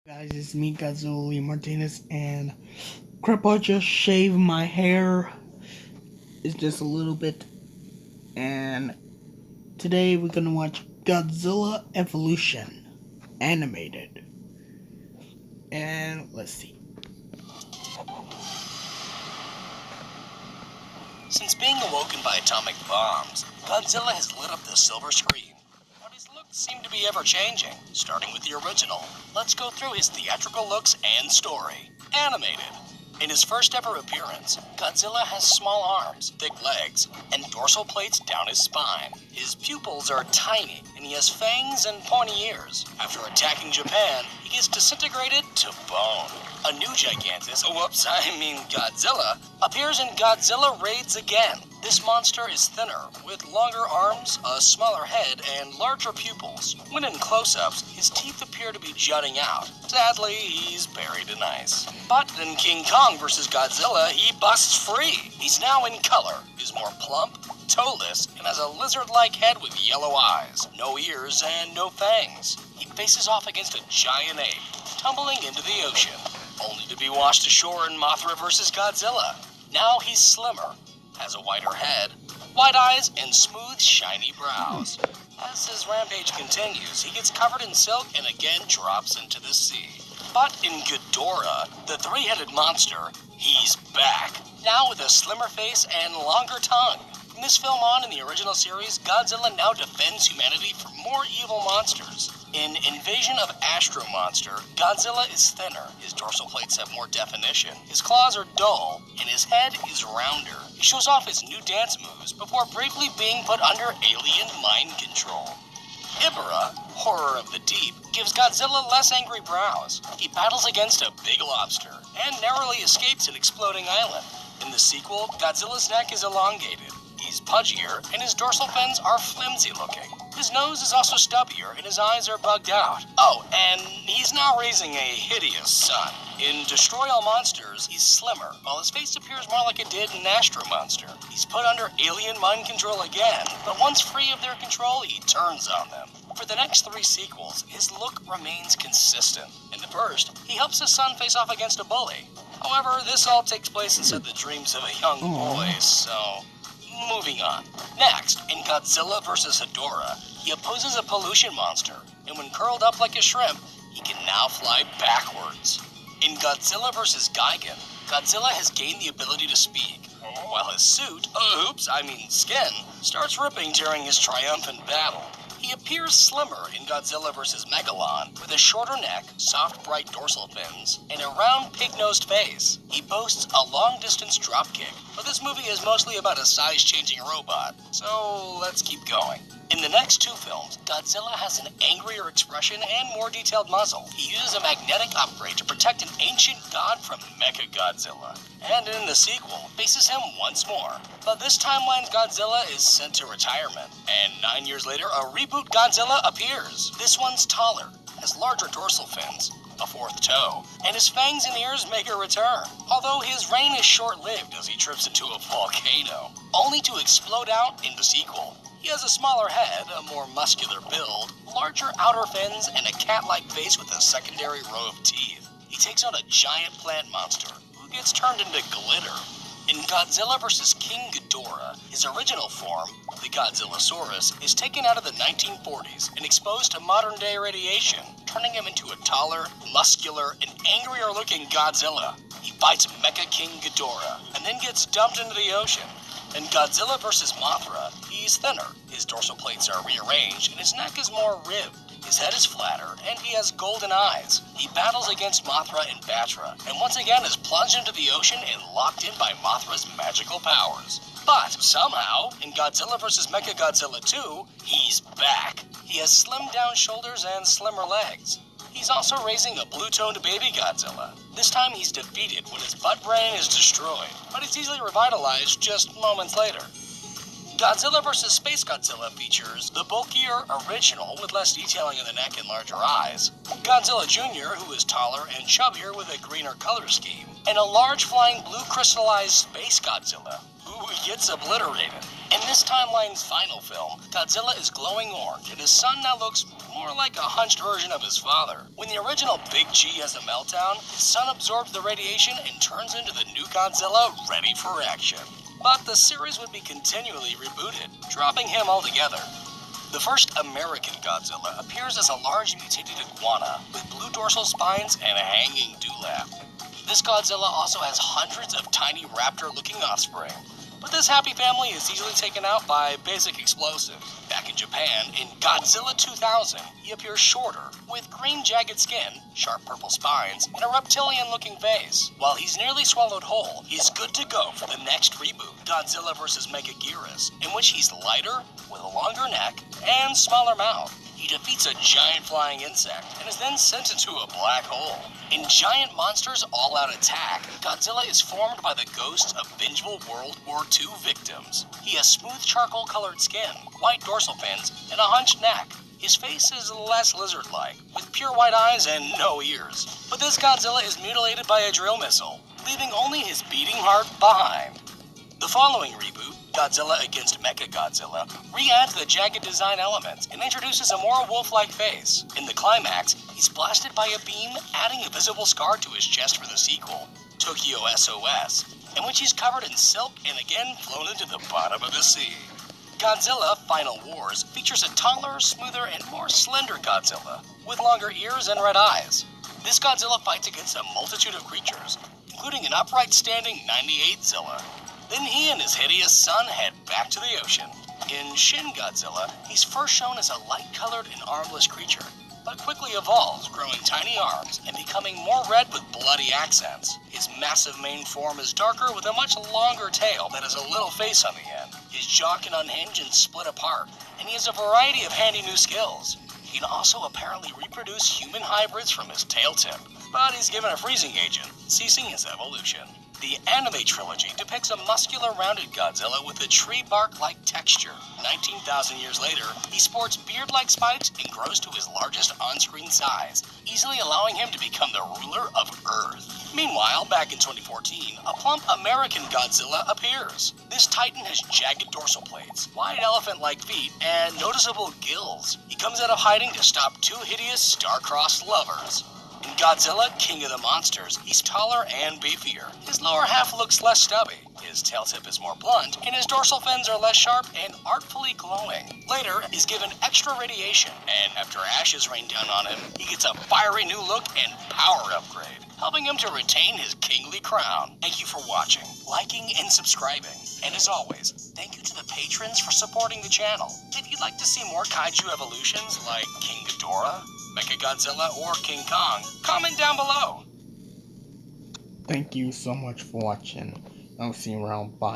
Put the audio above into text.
Guys, it's me, Godzilla Martinez, and Grandpa just shaved my hair. It's just a little bit, and today we're gonna watch Godzilla Evolution animated. And let's see. Since being awoken by atomic bombs, Godzilla has lit up the silver screen. But his looks seem to be ever-changing, starting with the original. Let's go through his theatrical looks and story. Animated. In his first ever appearance, Godzilla has small arms, thick legs, and dorsal plates down his spine. His pupils are tiny, and he has fangs and pointy ears. After attacking Japan, he gets disintegrated to bone. A new Godzilla, appears in Godzilla Raids Again. This monster is thinner, with longer arms, a smaller head, and larger pupils. When in close-ups, his teeth appear to be jutting out. Sadly, he's buried in ice. But in King Kong vs. Godzilla, he busts free. He's now in color, is more plump, toeless, and has a lizard-like head with yellow eyes, no ears, and no fangs. He faces off against a giant ape, tumbling into the ocean, only to be washed ashore in Mothra vs. Godzilla. Now he's slimmer, has a wider head, wide eyes, and smooth, shiny brows. As his rampage continues, he gets covered in silk and again drops into the sea. But in Ghidorah, the three-headed monster, he's back, now with a slimmer face and longer tongue. From this film on in the original series, Godzilla now defends humanity from more evil monsters. In Invasion of Astro Monster, Godzilla is thinner, his dorsal plates have more definition, his claws are dull, and his head is rounder. He shows off his new dance moves before briefly being put under alien mind control. Ibara, Horror of the Deep, gives Godzilla less angry brows. He battles against a big lobster, and narrowly escapes an exploding island. In the sequel, Godzilla's neck is elongated. He's pudgier, and his dorsal fins are flimsy looking. His nose is also stubbier, and his eyes are bugged out. Oh, and he's now raising a hideous son. In Destroy All Monsters, he's slimmer, while his face appears more like it did in Astro Monster. He's put under alien mind control again, but once free of their control, he turns on them. For the next three sequels, his look remains consistent. In the first, he helps his son face off against a bully. However, this all takes place inside the dreams of a young boy, so moving on. Next, in Godzilla vs. Hedorah, he opposes a pollution monster, and when curled up like a shrimp, he can now fly backwards. In Godzilla vs. Gigan, Godzilla has gained the ability to speak, while his suit, skin, starts ripping during his triumphant battle. He appears slimmer in Godzilla vs. Megalon, with a shorter neck, soft bright dorsal fins, and a round pig-nosed face. He boasts a long-distance dropkick, but this movie is mostly about a size-changing robot, so let's keep going. In the next two films, Godzilla has an angrier expression and more detailed muzzle. He uses a magnetic upgrade to protect an ancient god from Mechagodzilla. And in the sequel, faces him once more. But this timeline's Godzilla is sent to retirement, and 9 years later, a reboot Godzilla appears. This one's taller, has larger dorsal fins, a fourth toe, and his fangs and ears make a return. Although his reign is short-lived as he trips into a volcano, only to explode out in the sequel. He has a smaller head, a more muscular build, larger outer fins, and a cat-like face with a secondary row of teeth. He takes on a giant plant monster, who gets turned into glitter. In Godzilla vs. King Ghidorah, his original form, the Godzillasaurus, is taken out of the 1940s and exposed to modern-day radiation, turning him into a taller, muscular, and angrier-looking Godzilla. He fights Mecha King Ghidorah, and then gets dumped into the ocean. In Godzilla vs. Mothra, he's thinner, his dorsal plates are rearranged, and his neck is more ribbed. His head is flatter, and he has golden eyes. He battles against Mothra and Batra, and once again is plunged into the ocean and locked in by Mothra's magical powers. But somehow, in Godzilla vs. Mechagodzilla 2, he's back. He has slimmed-down shoulders and slimmer legs. He's also raising a blue-toned baby Godzilla. This time he's defeated when his butt brain is destroyed, but he's easily revitalized just moments later. Godzilla vs. Space Godzilla features the bulkier original with less detailing in the neck and larger eyes, Godzilla Jr., who is taller and chubbier with a greener color scheme, and a large flying blue crystallized Space Godzilla, who gets obliterated. In this timeline's final film, Godzilla is glowing orange, and his son now looks more like a hunched version of his father. When the original Big G has a meltdown, his son absorbs the radiation and turns into the new Godzilla ready for action. But the series would be continually rebooted, dropping him altogether. The first American Godzilla appears as a large mutated iguana with blue dorsal spines and a hanging dewlap. This Godzilla also has hundreds of tiny raptor-looking offspring. But this happy family is easily taken out by basic explosives. Back in Japan, in Godzilla 2000, he appears shorter, with green jagged skin, sharp purple spines, and a reptilian-looking face. While he's nearly swallowed whole, he's good to go for the next reboot, Godzilla vs. Megaguirus, in which he's lighter, with a longer neck, and smaller mouth. He defeats a giant flying insect and is then sent into a black hole. In Giant Monsters All-Out Attack, Godzilla is formed by the ghosts of vengeful World War II victims. He has smooth charcoal-colored skin, white dorsal fins, and a hunched neck. His face is less lizard-like, with pure white eyes and no ears. But this Godzilla is mutilated by a drill missile, leaving only his beating heart behind. The following reboot, Godzilla Against Mechagodzilla, re-adds the jagged design elements and introduces a more wolf-like face. In the climax, he's blasted by a beam, adding a visible scar to his chest for the sequel, Tokyo SOS, in which he's covered in silk and again flown into the bottom of the sea. Godzilla Final Wars features a taller, smoother, and more slender Godzilla, with longer ears and red eyes. This Godzilla fights against a multitude of creatures, including an upright standing 98zilla. Then he and his hideous son head back to the ocean. In Shin Godzilla, he's first shown as a light-colored and armless creature, but quickly evolves, growing tiny arms and becoming more red with bloody accents. His massive main form is darker with a much longer tail that has a little face on the end. His jaw can unhinge and split apart, and he has a variety of handy new skills. He can also apparently reproduce human hybrids from his tail tip, but he's given a freezing agent, ceasing his evolution. The anime trilogy depicts a muscular, rounded Godzilla with a tree bark-like texture. 19,000 years later, he sports beard-like spikes and grows to his largest on-screen size, easily allowing him to become the ruler of Earth. Meanwhile, back in 2014, a plump American Godzilla appears. This titan has jagged dorsal plates, wide elephant-like feet, and noticeable gills. He comes out of hiding to stop two hideous star-crossed lovers. In Godzilla, King of the Monsters, he's taller and beefier. His lower half looks less stubby, his tail tip is more blunt, and his dorsal fins are less sharp and artfully glowing. Later, he's given extra radiation, and after ashes rain down on him, he gets a fiery new look and power upgrade, helping him to retain his kingly crown. Thank you for watching, liking, and subscribing. And as always, thank you to the patrons for supporting the channel. If you'd like to see more kaiju evolutions like King Ghidorah, Mechagodzilla, or King Kong, comment down below. Thank you so much for watching. I'll see you around. Bye.